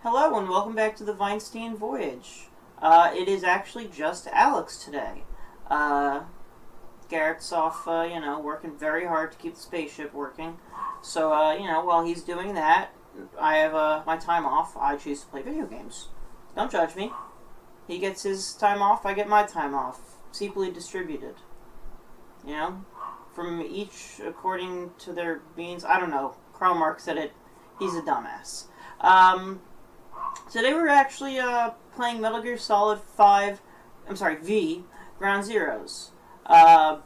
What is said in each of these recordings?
Hello and welcome back to the Veinstein Voyage. It is actually just Alex today. Garrett's off, working very hard to keep the spaceship working. So, while he's doing that, I have my time off. I choose to play video games. Don't judge me. He gets his time off, I get my time off. It's equally distributed. From each according to their means. I don't know. Karl Marx said it. He's a dumbass. Today we're actually playing Metal Gear Solid V, Ground Zeroes. I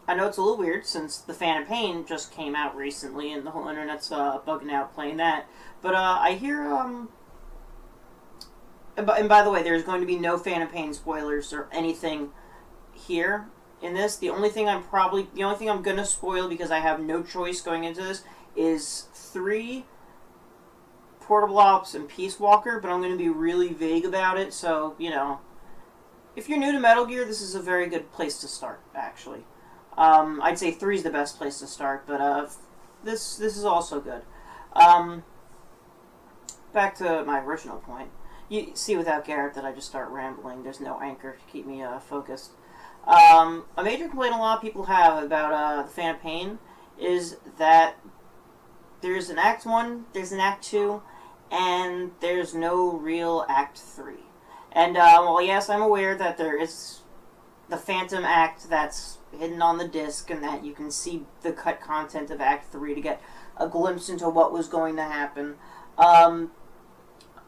know it's a little weird since The Phantom Pain just came out recently and the whole internet's bugging out playing that. But I hear, and by the way, there's going to be no Phantom Pain spoilers or anything here in this. The only thing I'm going to spoil because I have no choice going into this is 3, Portable Ops, and Peace Walker, but I'm going to be really vague about it, so, if you're new to Metal Gear, this is a very good place to start, actually. I'd say 3 is the best place to start, but this is also good. Back to my original point. You see without Garrett that I just start rambling. There's no anchor to keep me focused. A major complaint a lot of people have about the Phantom Pain is that there's an Act 1, there's an Act 2, and there's no real Act 3. And, well, yes, I'm aware that there is the Phantom Act that's hidden on the disc and that you can see the cut content of Act 3 to get a glimpse into what was going to happen. I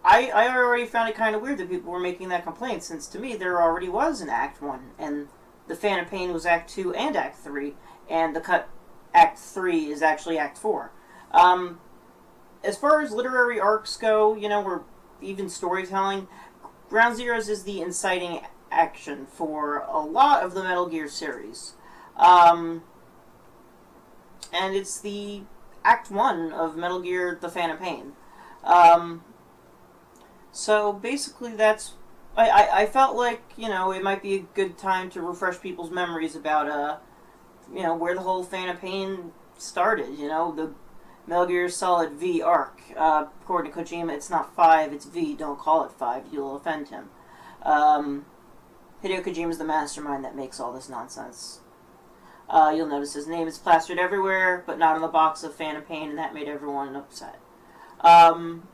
already found it kind of weird that people were making that complaint, since to me there already was an Act 1, and the Phantom Pain was Act 2 and Act 3, and the cut Act 3 is actually Act 4. As far as literary arcs go, or even storytelling, Ground Zeroes is the inciting action for a lot of the Metal Gear series. And it's the Act 1 of Metal Gear The Phantom Pain. So basically that's... I felt like, it might be a good time to refresh people's memories about, where the whole Phantom Pain started, the Metal Gear Solid V arc. According to Kojima, it's not 5, it's V. Don't call it 5, you'll offend him. Hideo Kojima's the mastermind that makes all this nonsense. You'll notice his name is plastered everywhere, but not on the box of Phantom Pain, and that made everyone upset. I'm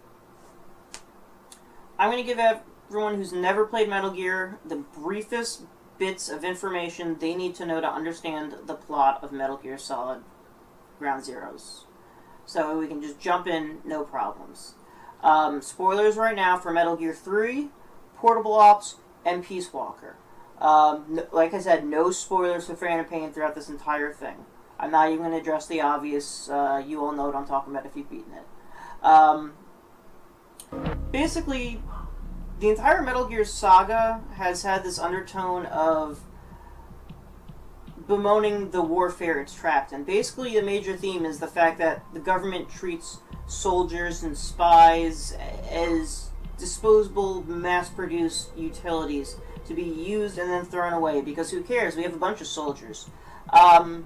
going to give everyone who's never played Metal Gear the briefest bits of information they need to know to understand the plot of Metal Gear Solid Ground Zeroes. So we can just jump in, no problems. Spoilers right now for Metal Gear 3, Portable Ops, and Peace Walker. Like I said, no spoilers for Phantom Pain throughout this entire thing. I'm not even going to address the obvious. You all know what I'm talking about if you've beaten it. Basically, the entire Metal Gear saga has had this undertone of bemoaning the warfare it's trapped in. Basically, the major theme is the fact that the government treats soldiers and spies as disposable, mass-produced utilities to be used and then thrown away, because who cares? We have a bunch of soldiers. And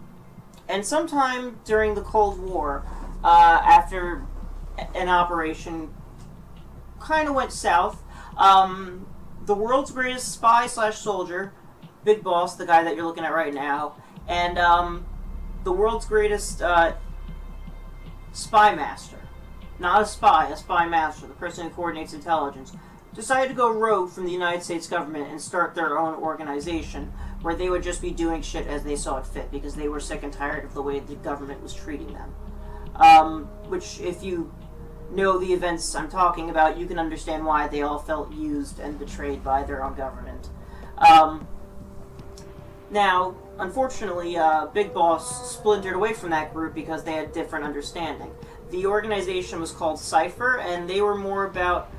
sometime during the Cold War, after an operation kind of went south, the world's greatest spy/soldier, Big Boss, the guy that you're looking at right now, and the world's greatest spy master, not a spy master, the person who coordinates intelligence, decided to go rogue from the United States government and start their own organization where they would just be doing shit as they saw it fit because they were sick and tired of the way the government was treating them. Which, if you know the events I'm talking about, you can understand why they all felt used and betrayed by their own government. Now, unfortunately, Big Boss splintered away from that group because they had different understanding. The organization was called Cypher, and they were more about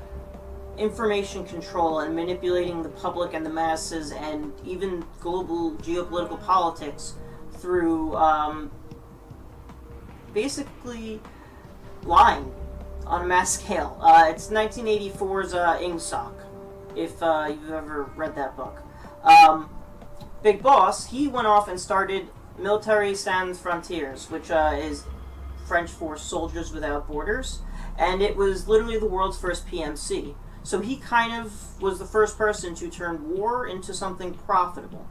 information control and manipulating the public and the masses and even global geopolitical politics through basically lying on a mass scale. It's 1984's Ingsoc, if you've ever read that book. Big Boss, he went off and started Militaires Sans Frontières, which is French for Soldiers Without Borders. and it was literally the world's first PMC. So he kind of was the first person to turn war into something profitable.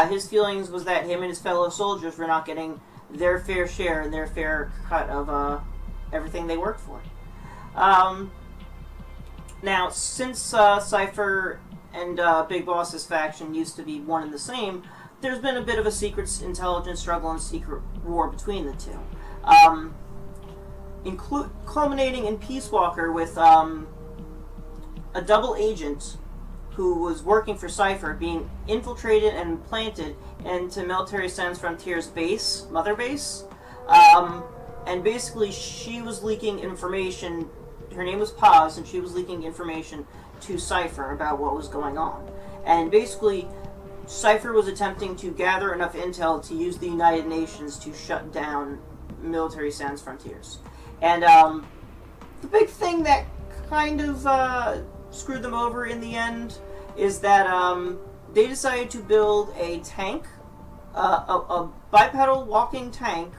His feelings was that him and his fellow soldiers were not getting their fair share and their fair cut of everything they worked for. Now, since Cypher and Big Boss's faction used to be one and the same, there's been a bit of a secret intelligence struggle and secret war between the two. Culminating in Peace Walker with a double agent who was working for Cypher being infiltrated and planted into Military Sans Frontier's base, mother base. And basically she was leaking information. Her name was Paz, and she was leaking information to Cypher about what was going on. And basically, Cypher was attempting to gather enough intel to use the United Nations to shut down Military Sans Frontiers. And the big thing that kind of screwed them over in the end is that they decided to build a tank, a bipedal walking tank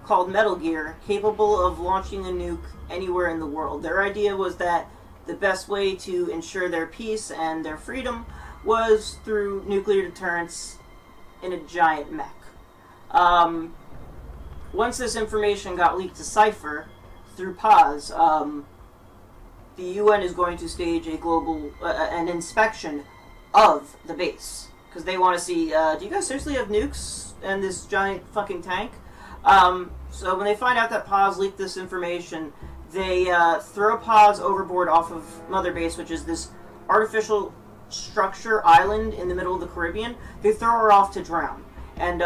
called Metal Gear, capable of launching a nuke anywhere in the world. Their idea was that the best way to ensure their peace and their freedom was through nuclear deterrence in a giant mech. Once this information got leaked to Cypher through Paz, the UN is going to stage a global an inspection of the base because they want to see, do you guys seriously have nukes and this giant fucking tank? So when they find out that Paz leaked this information, they throw Paz overboard off of Mother Base, which is this artificial structure island in the middle of the Caribbean. They throw her off to drown. And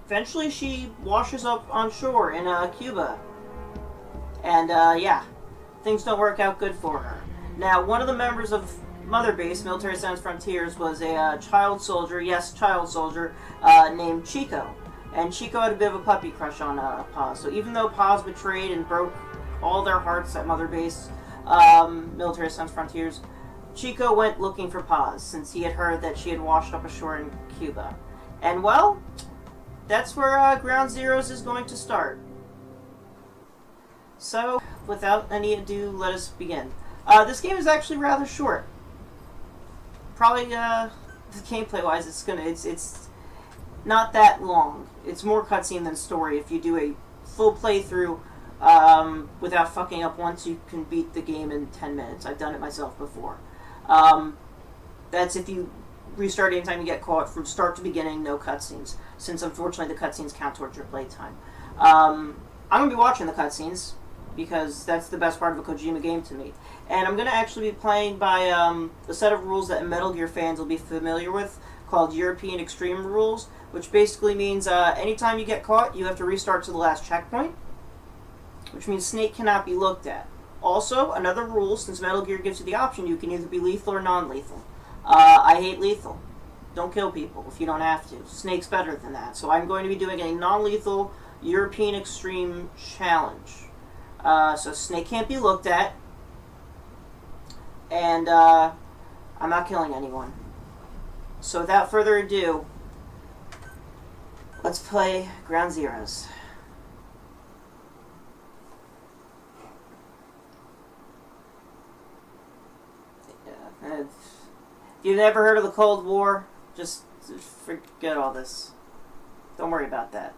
eventually she washes up on shore in Cuba. And yeah, things don't work out good for her. Now, one of the members of Mother Base, Military Sans Frontiers, was a child soldier, yes, child soldier, named Chico. And Chico had a bit of a puppy crush on Paz. So even though Paz betrayed and broke all their hearts at Mother Base, Military Sans Frontiers, Chico went looking for Paz, since he had heard that she had washed up ashore in Cuba. And well, that's where Ground Zeroes is going to start. So, without any ado, let us begin. This game is actually rather short. Probably, gameplay-wise, it's not that long. It's more cutscene than story. If you do a full playthrough without fucking up once, you can beat the game in 10 minutes. I've done it myself before. That's if you restart anytime you get caught from start to beginning, no cutscenes, since unfortunately the cutscenes count towards your playtime. I'm going to be watching the cutscenes, because that's the best part of a Kojima game to me. And I'm going to actually be playing by a set of rules that Metal Gear fans will be familiar with, called European Extreme Rules, which basically means anytime you get caught, you have to restart to the last checkpoint, which means Snake cannot be looked at. Also, another rule, since Metal Gear gives you the option, you can either be lethal or non-lethal. I hate lethal. Don't kill people if you don't have to. Snake's better than that. So I'm going to be doing a non-lethal European Extreme Challenge. So Snake can't be looked at, and I'm not killing anyone. So without further ado, let's play Ground Zeroes. If you've never heard of the Cold War, just forget all this. Don't worry about that.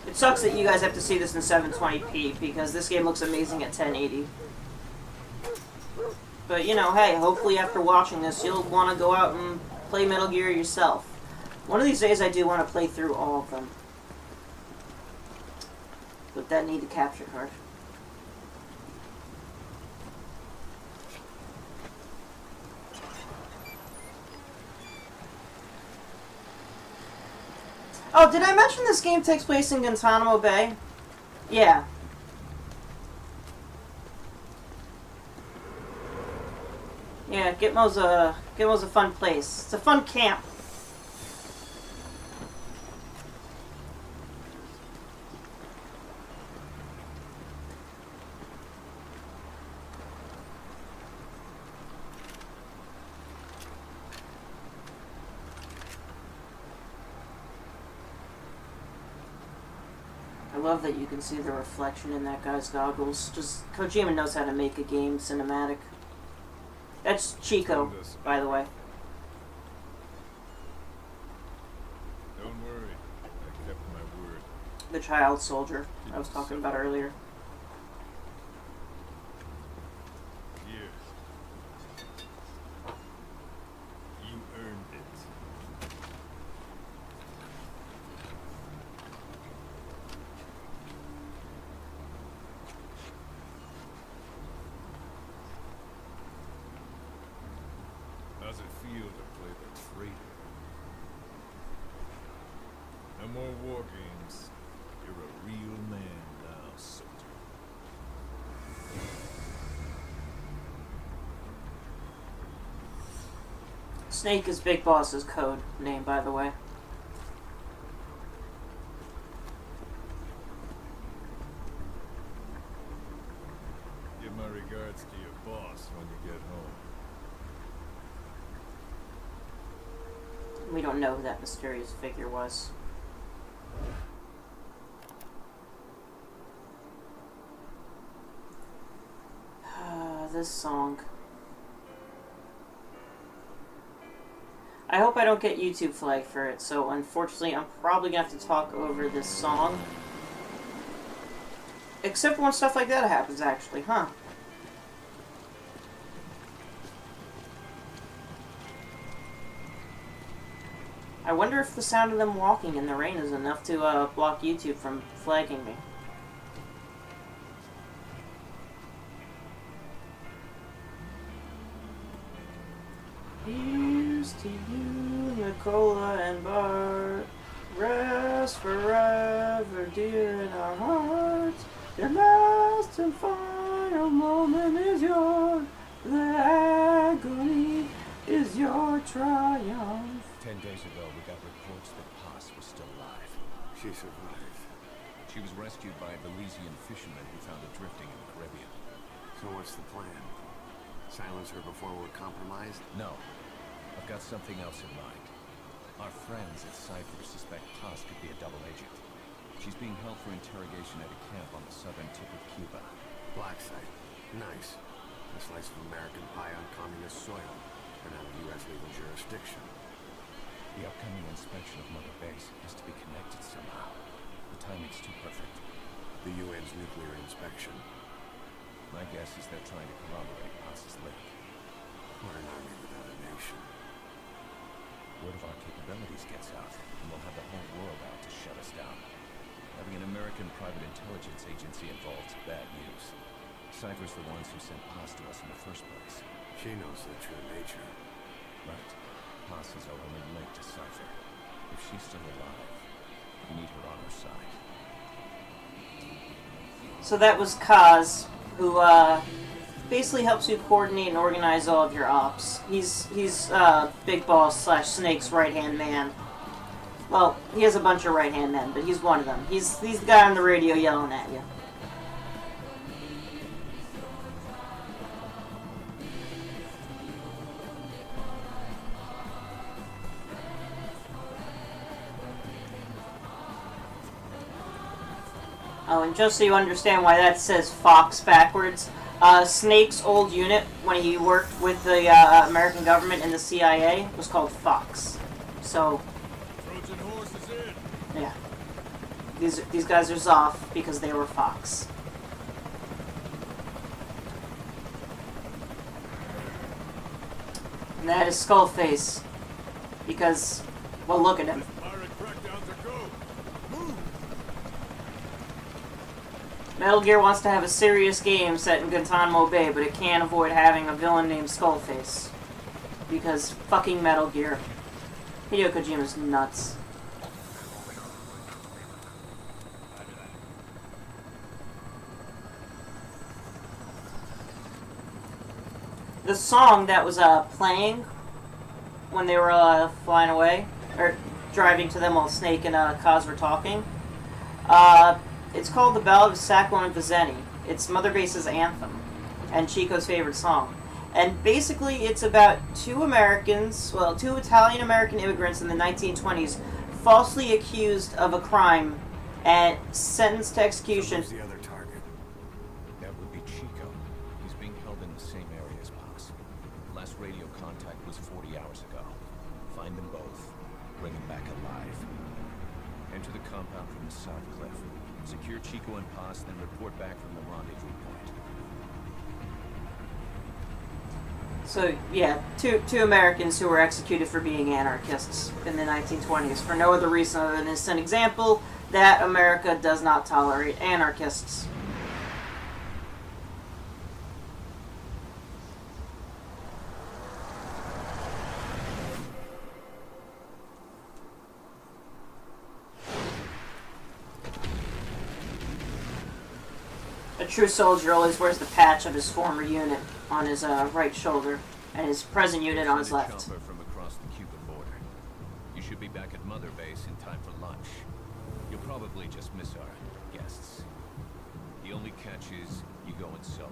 It sucks that you guys have to see this in 720p, because this game looks amazing at 1080. But, you know, hey, hopefully after watching this, you'll want to go out and play Metal Gear yourself. One of these days I do want to play through all of them. With that need to capture card. Oh, did I mention this game takes place in Guantanamo Bay? Yeah. Yeah, Gitmo's a fun place. It's a fun camp. love that you can see the reflection in that guy's goggles. Just Kojima knows how to make a game cinematic. That's Chico, by the way. Don't worry, I kept my word. The child soldier I was talking about earlier. Here. You earned it. How's it feel to play the traitor? No more war games. You're a real man now, soldier. Snake is Big Boss's code name, by the way. Give my regards to your boss when you get home. We don't know who that mysterious figure was. This song. I hope I don't get YouTube flagged for it, so unfortunately I'm probably going to have to talk over this song. Except when stuff like that happens, actually, huh? I wonder if the sound of them walking in the rain is enough to block YouTube from flagging me. Here's to you, Nicola and Bart. Rest forever dear in our hearts. Your last and final moment is yours. The agony is your triumph. 10 days ago, we got reports that Paz was still alive. She survived. She was rescued by a Belizean fisherman who found her drifting in the Caribbean. So what's the plan? Silence her before we're compromised? No. I've got something else in mind. Our friends at Cypher suspect Paz could be a double agent. She's being held for interrogation at a camp on the southern tip of Cuba. Black site. Nice. A slice of American pie on communist soil, but out of U.S. legal jurisdiction. The upcoming inspection of Mother Base has to be connected somehow. The timing's too perfect. The UN's nuclear inspection. My guess is they're trying to corroborate Paz's link. We're an army without a nation. Word of our capabilities gets out, and we'll have the whole world out to shut us down. Having an American private intelligence agency involved is bad news. Cypher's the ones who sent Paz to us in the first place. She knows the true nature. Right. Paz is our only link to Cypher. If she's still alive, we need her on our side. So that was Kaz, who basically helps you coordinate and organize all of your ops. He's Big Boss / Snake's right-hand man. Well, he has a bunch of right-hand men, but he's one of them. He's the guy on the radio yelling at you. Oh, and just so you understand why that says Fox backwards, Snake's old unit, when he worked with the American government and the CIA, was called Fox. So, Trojan horse is in. yeah. These guys are Zoff because they were Fox. And that is Skullface. Because, well, look at him. Pirate crackdowns are go. Move. Metal Gear wants to have a serious game set in Guantanamo Bay, but it can't avoid having a villain named Skullface. Because fucking Metal Gear. Hideo Kojima's nuts. The song that was playing when they were flying away, or driving to them while Snake and Kaz were talking, it's called The Ballad of Sacco and Vizzini. It's Mother Base's anthem, and Chico's favorite song. And basically it's about two Italian-American immigrants in the 1920s falsely accused of a crime and sentenced to So execution. who's the other target? That would be Chico. He's being held in the same area as Pops. Last radio contact was 40 hours ago. Find them both. Bring them back alive. Enter the compound from the south cliff. Secure Chico and Paz, then report back from the rendezvous point. So yeah, two Americans who were executed for being anarchists in the 1920s for no other reason other than it's an example that America does not tolerate anarchists. A true soldier always wears the patch of his former unit on his right shoulder and his present unit on his Send a left. chopper from across the Cuban border. You should be back at Mother Base in time for lunch. You'll probably just miss our guests. The only catch is you go in solo.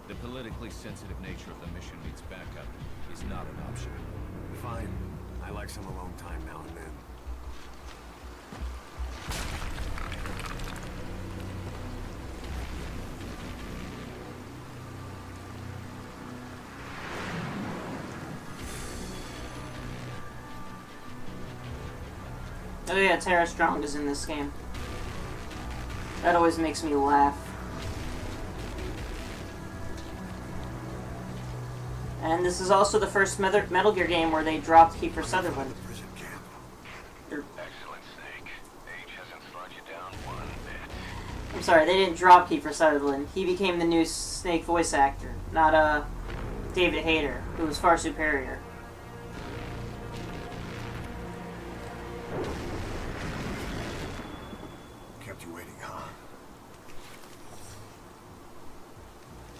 The politically sensitive nature of the mission needs backup is not an option. Fine. I like some alone time now and then. Oh yeah, Tara Strong is in this game. That always makes me laugh. And this is also the first Metal Gear game where they dropped Kiefer Sutherland. Prison camp. Excellent, Snake. Age hasn't slowed you down one bit. I'm sorry, they didn't drop Kiefer Sutherland. He became the new Snake voice actor, not David Hayter, who was far superior. Kept you waiting, huh?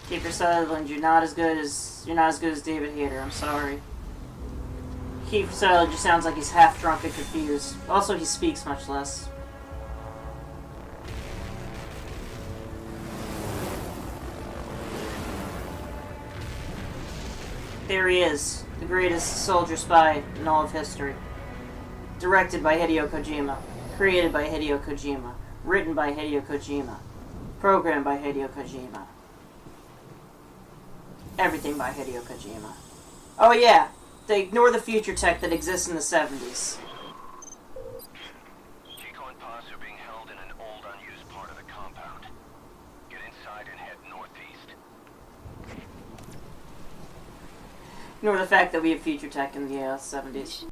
Kiefer Sutherland, you're not as good as David Hayter. I'm sorry. Kiefer Sutherland just sounds like he's half drunk and confused. Also, he speaks much less. There he is, the greatest soldier spy in all of history. Directed by Hideo Kojima. Created by Hideo Kojima. Written by Hideo Kojima. Programmed by Hideo Kojima. Everything by Hideo Kojima. Oh yeah, they ignore the future tech that exists in the 70s. Chico and Paz are being held in an old unused part of the compound. Get inside and head northeast. Ignore the fact that we have future tech in the 70s.